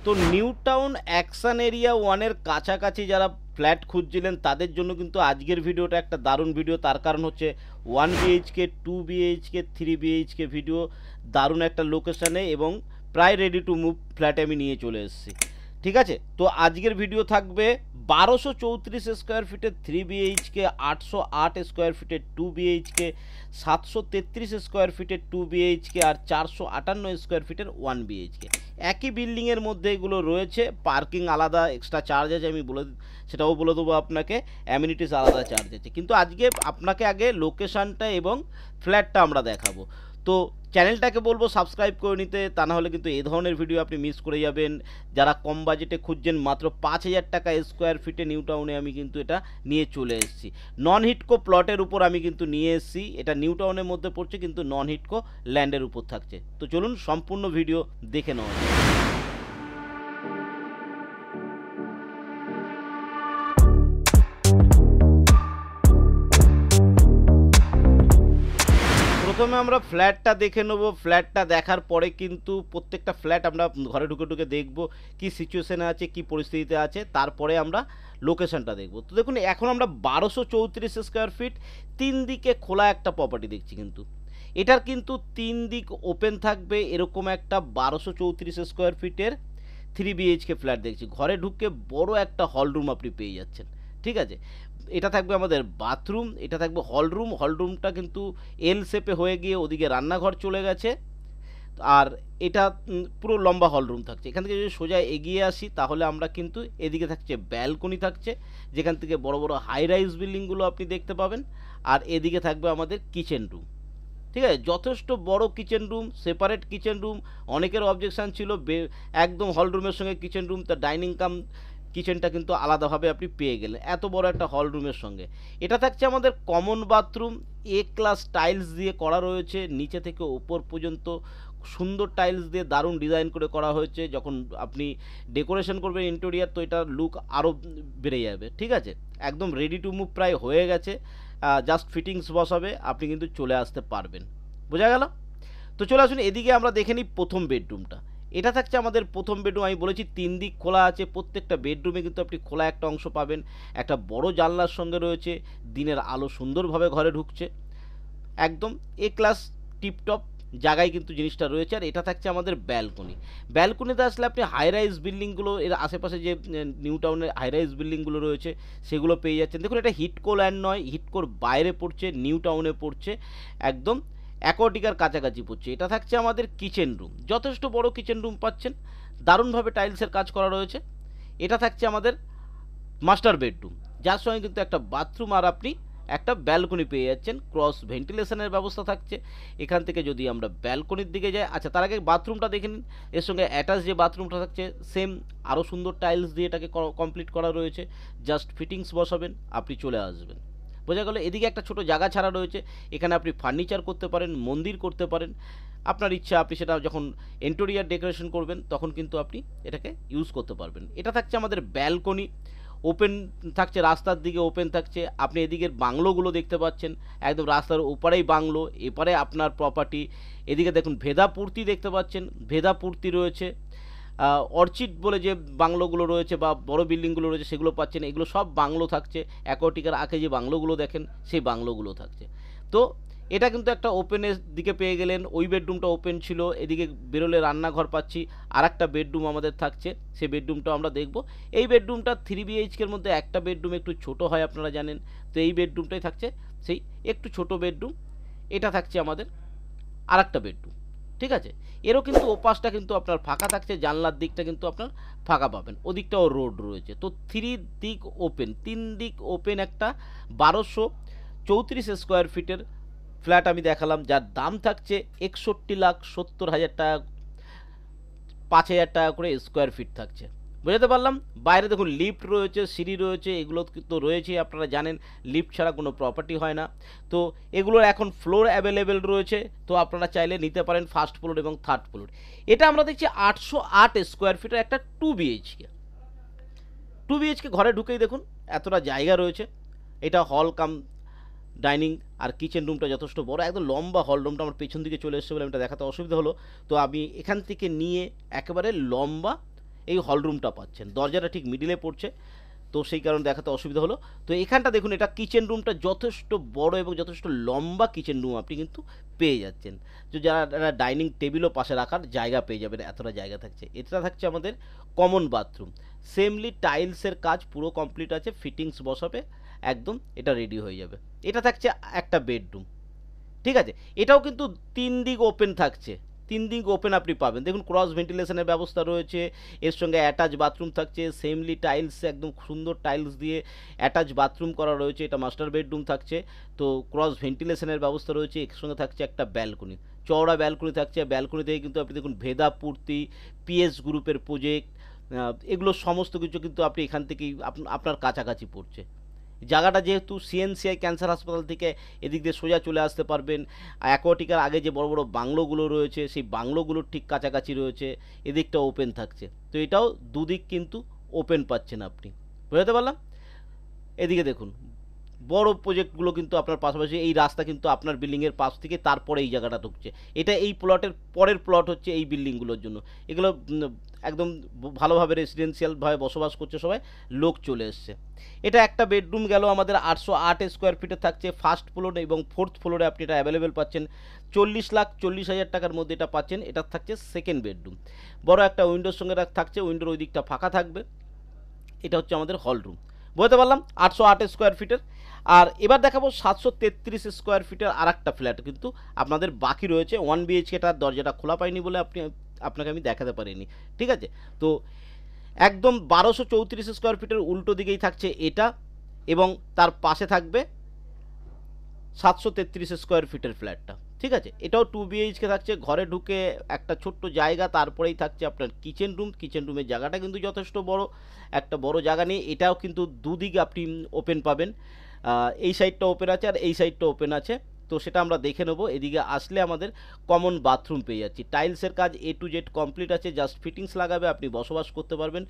তো new town action area ওয়ানের কাছাকাছি যারা ফ্ল্যাট খুঁজছিলেন তাদের জন্য কিন্তু আজকের ভিডিওটা একটা দারুণ ভিডিও। তার কারণ হচ্ছে 1 BHK 2 BHK 3 BHK ভিডিও, দারুণ একটা লোকেশানে এবং প্রায় রেডি টু মুভ ফ্ল্যাটে আমি নিয়ে চলে এসেছি। ঠিক আছে, তো আজকের ভিডিও থাকবে 1234 স্কোয়ার ফিটের 3 BHK, 808 স্কোয়ার ফিটের 2 BHK, 733 স্কোয়ার ফিটের 2 BHK আর 458 স্কোয়ার ফিটের 1 BHK। একই বিল্ডিংয়ের মধ্যে এগুলো রয়েছে, পার্কিং আলাদা এক্সট্রা চার্জ আছে, আমি সেটাও বলে দেবো আপনাকে, অ্যামিনিটিস আলাদা চার্জ আছে। কিন্তু আজকে আপনাকে আগে লোকেশানটা এবং ফ্ল্যাটটা আমরা দেখাবো। তো চ্যানেলটাকে বলবো সাবস্ক্রাইব করে নিতে, তা না হলে কিন্তু এই ধরনের ভিডিও আপনি মিস করে যাবেন। যারা কম বাজেটে খুঁজছেন, মাত্র 5000 টাকা স্কোয়ার ফিটে নিউ টাউনে আমি কিন্তু এটা নিয়ে চলে এসেছি। নন হিটকো প্লটের উপর আমি কিন্তু নিয়ে এসেছি। এটা নিউ টাউনের মধ্যে পড়ছে কিন্তু নন হিটকো ল্যান্ডের উপর থাকছে। তো চলুন সম্পূর্ণ ভিডিও দেখে নেওয়া যাক। প্রথমে আমরা ফ্ল্যাটটা দেখে নেব। ফ্ল্যাটটা দেখার পরে কিন্তু প্রত্যেকটা ফ্ল্যাট আমরা ঘরে ঢুকে ঢুকে দেখব কি সিচুয়েশানে আছে, কি পরিস্থিতিতে আছে, তারপরে আমরা লোকেশনটা দেখব। তো দেখুন, এখন আমরা 1234 স্কোয়ার ফিট 3 দিকে খোলা একটা প্রপার্টি দেখছি। কিন্তু এটার কিন্তু 3 দিক ওপেন থাকবে, এরকম একটা 1234 স্কোয়ার ফিটের 3 BHK ফ্ল্যাট দেখছি। ঘরে ঢুকে বড় একটা হল রুম আপনি পেয়ে যাচ্ছেন। ঠিক আছে, এটা থাকবে আমাদের বাথরুম, এটা থাকবে হলরুম। হলরুমটা কিন্তু এল শেপে হয়ে গিয়ে ওদিকে রান্নাঘর চলে গেছে। আর এটা পুরো লম্বা হলরুম থাকছে। এখান থেকে যদি সোজা এগিয়ে আসি তাহলে আমরা কিন্তু এদিকে থাকছে ব্যালকনি থাকছে, যেখান থেকে বড় বড় হাই রাইজ বিল্ডিংগুলো আপনি দেখতে পাবেন। আর এদিকে থাকবে আমাদের কিচেন রুম। ঠিক আছে, যথেষ্ট বড় kitchen room, separate kitchen room. অনেকের অবজেকশান ছিল একদম হল রুমের সঙ্গে কিচেন রুম, তার ডাইনিং কাম কিচেনটা কিন্তু আলাদাভাবে আপনি পেয়ে গেলেন এত বড় একটা হল রুমের সঙ্গে। এটা থাকছে আমাদের common bathroom, A class tiles দিয়ে করা রয়েছে, নিচে থেকে ওপর পর্যন্ত সুন্দর টাইলস দিয়ে দারুণ ডিজাইন করে করা হয়েছে। যখন আপনি ডেকোরেশন করবেন ইন্টেরিয়ার, তো এটার লুক আরও বেড়ে যাবে। ঠিক আছে, একদম রেডি টু মুভ প্রায় হয়ে গেছে, জাস্ট ফিটিংস বসাবে, আপনি কিন্তু চলে আসতে পারবেন। বোঝা গেল? তো চলে আসুন এদিকে আমরা দেখে নিই প্রথম বেডরুমটা। এটা থাকছে আমাদের প্রথম বেডরুম। আমি বলেছি 3 দিক খোলা আছে, প্রত্যেকটা বেডরুমে কিন্তু আপনি খোলা একটা অংশ পাবেন। একটা বড় জানলার সঙ্গে রয়েছে, দিনের আলো সুন্দরভাবে ঘরে ঢুকছে। একদম A ক্লাস টিপটপ জায়গায় কিন্তু জিনিসটা রয়েছে। আর এটা থাকছে আমাদের ব্যালকনি। ব্যালকনিতে আসলে আপনি হাই রাইজ বিল্ডিংগুলো, এর আশেপাশে যে নিউ টাউনের হাই রাইজ বিল্ডিংগুলো রয়েছে সেগুলো পেয়ে যাচ্ছেন। দেখুন, এটা হিটকো ল্যান্ড নয়, হিটকোর বাইরে পড়ছে, নিউ টাউনে পড়ছে, একদম অ্যাকোয়াটিকার কাছাকাছি পড়ছে। এটা থাকছে আমাদের কিচেন রুম, যথেষ্ট বড় কিচেন রুম পাচ্ছেন, দারুণভাবে টাইলসের কাজ করা রয়েছে। এটা থাকছে আমাদের মাস্টার বেডরুম, যার সঙ্গে কিন্তু একটা বাথরুম আর আপনি একটা ব্যালকনি পেয়ে যাচ্ছেন। ক্রস ভেন্টিলেশনের ব্যবস্থা থাকছে। এখান থেকে যদি আমরা ব্যালকনির দিকে যাই, আচ্ছা তার আগে বাথরুমটা দেখে নিন। এর সঙ্গে অ্যাটাচ যে বাথরুমটা থাকছে সেম আরও সুন্দর টাইলস দিয়ে এটাকে কমপ্লিট করা রয়েছে। জাস্ট ফিটিংস বসাবেন, আপনি চলে আসবেন। বোঝা গেল? এদিকে একটা ছোট জায়গা ছাড়া রয়েছে, এখানে আপনি ফার্নিচার করতে পারেন, মন্দির করতে পারেন, আপনার ইচ্ছা। আপনি সেটা যখন ইন্টেরিয়ার ডেকোরেশন করবেন তখন কিন্তু আপনি এটাকে ইউজ করতে পারবেন। এটা থাকছে আমাদের ব্যালকনি, ওপেন থাকছে, রাস্তার দিকে ওপেন থাকছে। আপনি এদিকের বাংলোগুলো দেখতে পাচ্ছেন, একদম রাস্তার ওপারেই বাংলো, এপারে আপনার প্রপার্টি। এদিকে দেখুন ভেদাপূর্তি দেখতে পাচ্ছেন, ভেদাপূর্তি রয়েছে। অর্চিড বলে যে বাংলোগুলো রয়েছে বা বড় বিল্ডিংগুলো রয়েছে সেগুলো পাচ্ছেন। এগুলো সব বাংলো থাকছে, অ্যাকোয়াটিকার আগে যে বাংলোগুলো দেখেন সেই বাংলোগুলো থাকছে। তো এটা কিন্তু একটা ওপেনের দিকে পেয়ে গেলেন। ওই বেডরুমটা ওপেন ছিল, এদিকে বেরোলে রান্নাঘর পাচ্ছি। আর একটা বেডরুম আমাদের থাকছে, সেই বেডরুমটা আমরা দেখব। এই বেডরুমটা 3 BHKর মধ্যে একটা বেডরুম একটু ছোট হয়, আপনারা জানেন। তো এই বেডরুমটাই থাকছে সেই একটু ছোট বেডরুম। এটা থাকছে আমাদের আর একটা বেডরুম। ঠিক আছে, এরও কিন্তু ওপাশটা কিন্তু আপনার ফাঁকা থাকছে, জানলার দিকটা কিন্তু আপনার ফাঁকা পাবেন, ওদিকটাও রোড রয়েছে। তো 3 দিক ওপেন, 3 দিক ওপেন একটা 1234 স্কোয়ার ফিটের ফ্ল্যাট আমি দেখালাম, যার দাম থাকছে 61,70,000 টাকা, 5,000 টাকা করে স্কোয়ার ফিট থাকছে। বুঝতে পারলাম? বাইরে দেখুন লিফট রয়েছে, সিঁড়ি রয়েছে, এগুলো তো রয়েছেই, আপনারা জানেন লিফট ছাড়া কোনো প্রপার্টি হয় না। তো এগুলোর এখন ফ্লোর অ্যাভেলেবেল রয়েছে, তো আপনারা চাইলে নিতে পারেন ফার্স্ট ফ্লোর এবং থার্ড ফ্লোর। এটা আমরা দেখছি 808 স্কোয়ার ফিটের একটা 2 BHK ঘরে ঢুকেই দেখুন এতটা জায়গা রয়েছে। এটা হল কাম ডাইনিং, আর কিচেন রুমটা যথেষ্ট বড়, একদম লম্বা হল রুমটা আমার পেছন দিকে চলে এসছে বলে এটা দেখাতে অসুবিধা হলো। তো আমি এখান থেকে নিয়ে একেবারে লম্বা এই হলরুমটা পাচ্ছেন। দরজাটা ঠিক মিডিলে পড়ছে, তো সেই কারণে দেখাতে অসুবিধা হলো। তো এখানটা দেখুন, এটা কিচেন রুমটা যথেষ্ট বড় এবং যথেষ্ট লম্বা কিচেন রুম আপনি কিন্তু পেয়ে যাচ্ছেন। তো যারা ডাইনিং টেবিলও পাশে রাখার জায়গা পেয়ে যাবেন, এতটা জায়গা থাকছে। এটা থাকছে আমাদের কমন বাথরুম। সেমলি টাইলসের কাজ পুরো কমপ্লিট আছে, ফিটিংস বসাবে একদম, এটা রেডি হয়ে যাবে। এটা থাকছে একটা বেডরুম, ঠিক আছে। এটাও কিন্তু 3 দিক ওপেন থাকছে, 3 দিক ওপেন আপনি পাবেন। দেখুন ক্রস ভেন্টিলেশনের ব্যবস্থা রয়েছে, এর সঙ্গে অ্যাটাচ বাথরুম থাকছে, সেমলি টাইলস, একদম সুন্দর টাইলস দিয়ে অ্যাটাচ বাথরুম করা রয়েছে। এটা মাস্টার বেডরুম থাকছে, তো ক্রস ভেন্টিলেশনের ব্যবস্থা রয়েছে। এর সঙ্গে থাকছে একটা ব্যালকনি, চওড়া ব্যালকনি থাকছে। ব্যালকনি থেকে কিন্তু আপনি দেখুন ভেদা পূর্তি, পিএস গ্রুপের প্রজেক্ট, এগুলো সমস্ত কিছু কিন্তু আপনি এখান থেকেই আপনার কাছাকাছি পড়ছে। জায়গাটা যেহেতু সিএনসিআই ক্যান্সার হাসপাতাল থেকে এদিক দিয়ে সোজা চলে আসতে পারবেন। অ্যাকোয়াটিকার আগে যে বড় বড় বাংলোগুলো রয়েছে, সেই বাংলোগুলোর ঠিক কাছাকাছি রয়েছে। এদিকটা ওপেন থাকছে, তো এটাও দুদিক কিন্তু ওপেন পাচ্ছেন আপনি। বুঝতে পারলাম। এদিকে দেখুন বড় প্রজেক্টগুলো কিন্তু আপনার পাশাপাশি, এই রাস্তা কিন্তু আপনার বিল্ডিংয়ের পাশ থেকে তারপরে এই জায়গাটা ঢুকছে। এটা এই প্লটের পরের প্লট হচ্ছে এই বিল্ডিংগুলোর জন্য। এগুলো একদম ভালোভাবে রেসিডেন্সিয়ালভাবে বসবাস করছে সবাই, লোক চলে এসছে। এটা একটা বেডরুম গেল আমাদের 808 স্কোয়ার ফিটে থাকছে ফার্স্ট ফ্লোরে, এবং ফোর্থ ফ্লোরে আপনি এটা অ্যাভেলেবেল পাচ্ছেন 40,40,000 টাকার মধ্যে এটা পাচ্ছেন। এটা থাকছে সেকেন্ড বেডরুম, বড় একটা উইন্ডোর সঙ্গে থাকছে, উইন্ডোর ওই দিকটা ফাঁকা থাকবে। এটা হচ্ছে আমাদের হল রুম। বুঝতে পারলাম 808 স্কোয়ার ফিটের। আর এবার দেখাবো 733 স্কোয়ার ফিটের আর একটা ফ্ল্যাট কিন্তু আপনাদের বাকি রয়েছে। 1 বিএইচকেটার দরজাটা খোলা পাইনি বলে আপনাকে আমি দেখাতে পারিনি, ঠিক আছে। তো একদম 1234 স্কোয়ার ফিটের উল্টো দিকেই থাকছে এটা, এবং তার পাশে থাকবে 733 স্কোয়ার ফিটের ফ্ল্যাটটা, ঠিক আছে। এটাও 2 বিএইচকে থাকছে। ঘরে ঢুকে একটা ছোট্ট জায়গা, তারপরেই থাকছে আপনার কিচেন রুম। কিচেন রুমের জায়গাটা কিন্তু যথেষ্ট বড়, একটা বড় জায়গা নিয়ে এটাও কিন্তু দুদিকে আপনি ওপেন পাবেন। এই সাইডটা ওপেন আছে আর এই সাইডটা ওপেন আছে, তো সেটা আমরা দেখে নেবো। এদিকে আসলে আমাদের কমন বাথরুম পেয়ে যাচ্ছি। টাইলসের কাজ A to Z কমপ্লিট আছে, জাস্ট ফিটিংস লাগাবে, আপনি বসবাস করতে পারবেন।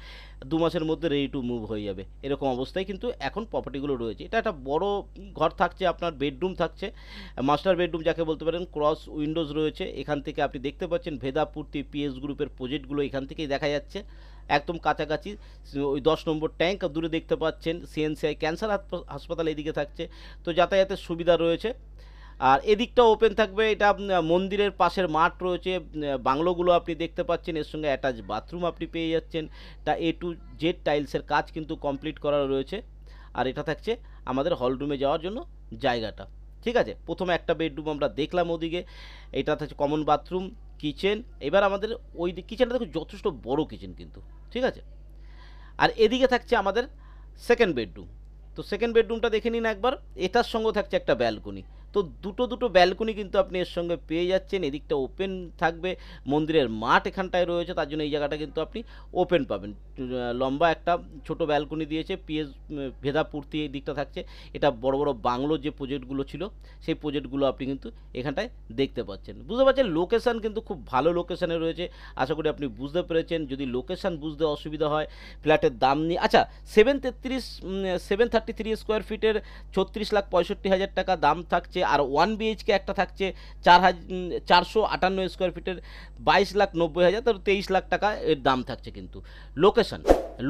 2 মাসের মধ্যে রেডি টু মুভ হয়ে যাবে, এরকম অবস্থায় কিন্তু এখন প্রপার্টিগুলো রয়েছে। এটা একটা বড় ঘর থাকছে, আপনার বেডরুম থাকছে, মাস্টার বেডরুম যাকে বলতে পারেন। ক্রস উইন্ডোজ রয়েছে, এখান থেকে আপনি দেখতে পাচ্ছেন ভেদা পূর্তি, পিএস গ্রুপের প্রজেক্টগুলো এখান থেকেই দেখা যাচ্ছে একদম কাছাকাছি। ওই 10 নম্বর ট্যাঙ্ক দূরে দেখতে পাচ্ছেন। সিএনসিআই ক্যান্সার হাসপাতাল এদিকে থাকছে, তো যাতায়াতের সুবিধা রয়েছে। আর এদিকটা ওপেন থাকবে, এটা মন্দিরের পাশের মাঠ রয়েছে, বাংলোগুলো আপনি দেখতে পাচ্ছেন, এর সঙ্গে অ্যাটাচ বাথরুম আপনি পেয়ে যাচ্ছেন। তা A to Z টাইলসের কাজ কিন্তু কমপ্লিট করা রয়েছে। আর এটা থাকছে আমাদের হলরুমে যাওয়ার জন্য জায়গাটা, ঠিক আছে। প্রথমে একটা বেডরুম আমরা দেখলাম ওদিকে, এটা থাকছে কমন বাথরুম, কিচেন। এবার আমাদের ওই কিচেনটা দেখো যথেষ্ট বড় কিচেন কিন্তু, ঠিক আছে। আর এদিকে থাকছে আমাদের সেকেন্ড বেডরুম। তো সেকেন্ড বেডরুমটা দেখে নিন একবার। এটার সঙ্গে থাকছে একটা ব্যালকনি, তো দুটো ব্যালকনি কিন্তু আপনি এর সঙ্গে পেয়ে যাচ্ছেন। এদিকটা ওপেন থাকবে, মন্দিরের মাঠ এখানটায় রয়েছে, তার জন্য এই জায়গাটা কিন্তু আপনি ওপেন পাবেন। লম্বা একটা ছোট ব্যালকনি দিয়েছে। পিএস ভেদা পূর্তি এই দিকটা থাকছে। এটা বড় বড় বাংলোর যে প্রজেক্টগুলো ছিল, সেই প্রজেক্টগুলো আপনি কিন্তু এখানটায় দেখতে পাচ্ছেন। বুঝতে পারছেন লোকেশান কিন্তু খুব ভালো লোকেশানে রয়েছে। আশা করি আপনি বুঝতে পেরেছেন। যদি লোকেশান বুঝতে অসুবিধা হয়, ফ্ল্যাটের দাম নিয়ে, আচ্ছা 733 স্কোয়ার ফিটের 36,65,000 টাকা দাম থাকছে। আর 1 বিএইচকে একটা থাকছে 458 স্কোয়ার ফিটের 22,90,000, তো 23 লাখ টাকা এর দাম থাকছে। কিন্তু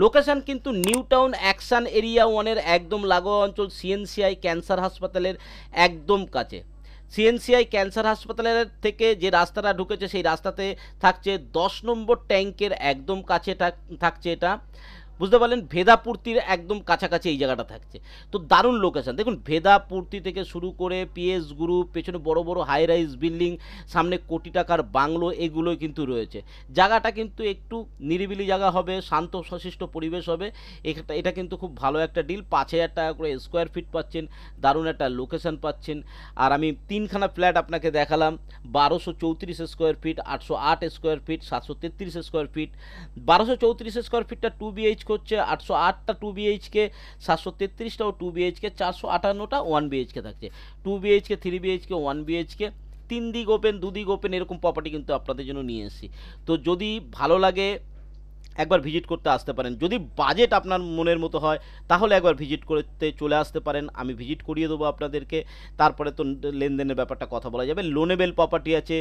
লোকেশান কিন্তু নিউ টাউন অ্যাকশন এরিয়া 1-এর একদম লাগোয়া অঞ্চল, সিএনসিআই ক্যান্সার হাসপাতালের একদম কাছে। সিএনসিআই ক্যান্সার হাসপাতালের থেকে যে রাস্তাটা ঢুকেছে, সেই রাস্তাতে থাকছে 10 নম্বর ট্যাঙ্কের একদম কাছে থাকছে এটা। বুঝতে পারলেন, ভেদাপূর্তির একদম কাছাকাছি এই জায়গাটা থাকছে। তো দারুণ লোকেশান দেখুন, ভেদাপূর্তি থেকে শুরু করে পিএস গ্রুপ, পেছনে বড় বড় হাই রাইজ বিল্ডিং, সামনে কোটি টাকার বাংলো, এগুলোই কিন্তু রয়েছে। জায়গাটা কিন্তু একটু নিরিবিলি জায়গা হবে, শান্ত সশিষ্ট পরিবেশ হবে। এটা কিন্তু খুব ভালো একটা ডিল। 5,000 টাকা করে স্কোয়ার ফিট পাচ্ছেন, দারুণ একটা লোকেশান পাচ্ছেন। আর আমি 3খানা ফ্ল্যাট আপনাকে দেখালাম, 1234 square feet, 808 square feet, 733 square feet. 1234 square ফিটটা 2 বিএইচ হচ্ছে, 808টা 2 বিএইচকে, 733টাও 2 বিএইচকে, 458টা 1 বিএইচকে থাকছে। 2 বিএইচকে, 3 বিএইচকে, 1 বিএইচকে, 3 দিক ওপেন, 2 দিক ওপেন, এরকম প্রপার্টি কিন্তু আপনাদের জন্য নিয়ে এসেছি। তো যদি ভালো লাগে একবার ভিজিট করতে আসতে পারেন। যদি বাজেট আপনার মনের মতো হয় তাহলে একবার ভিজিট করতে চলে আসতে পারেন, আমি ভিজিট করিয়ে দেবো আপনাদেরকে। তারপরে তো লেনদেনের ব্যাপারটা কথা বলা যাবে। লোনেবেল প্রপার্টি আছে,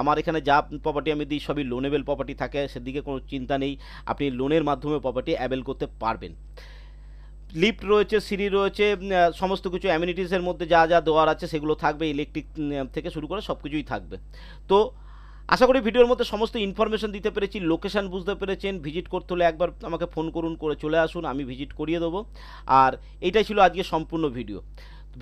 আমার এখানে যা প্রপার্টি আমি দিই সবই লোনেবেল প্রপার্টি থাকে, সেদিকে কোনো চিন্তা নেই, আপনি লোনের মাধ্যমে প্রপার্টি অ্যাভেল করতে পারবেন। লিফট রয়েছে, সিঁড়ি রয়েছে, সমস্ত কিছু অ্যামিনিটিসের মধ্যে যা যা দেওয়ার আছে সেগুলো থাকবে, ইলেকট্রিক থেকে শুরু করে সব কিছুই থাকবে। তো আশা করি ভিডিওর মধ্যে সমস্ত ইনফরমেশন দিতে পেরেছি, লোকেশান বুঝতে পেরেছেন। ভিজিট করতে হলে একবার আমাকে ফোন করুন, করে চলে আসুন, আমি ভিজিট করিয়ে দেবো। আর এটাই ছিল আজকে সম্পূর্ণ ভিডিও।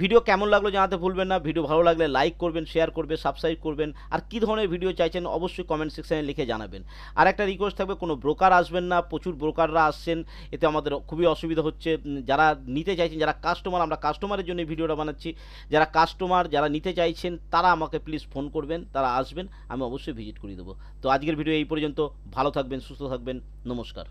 ভিডিও কেমন লাগলো জানাতে ভুলবেন না। ভিডিও ভালো লাগলে লাইক করবেন, শেয়ার করবেন, সাবস্ক্রাইব করবেন। আর কী ধরনের ভিডিও চাইছেন অবশ্যই কমেন্ট সেকশানে লিখে জানাবেন। আর একটা রিকোয়েস্ট থাকবে, কোনো ব্রোকার আসবেন না, প্রচুর ব্রোকাররা আসছেন, এতে আমাদের খুবই অসুবিধা হচ্ছে। যারা নিতে চাইছেন, যারা কাস্টমার, আমরা কাস্টমারের জন্য এই ভিডিওটা বানাচ্ছি, যারা কাস্টমার যারা নিতে চাইছেন তারা আমাকে প্লিজ ফোন করবেন, তারা আসবেন, আমি অবশ্যই ভিজিট করিয়ে দেবো। তো আজকের ভিডিও এই পর্যন্ত। ভালো থাকবেন, সুস্থ থাকবেন, নমস্কার।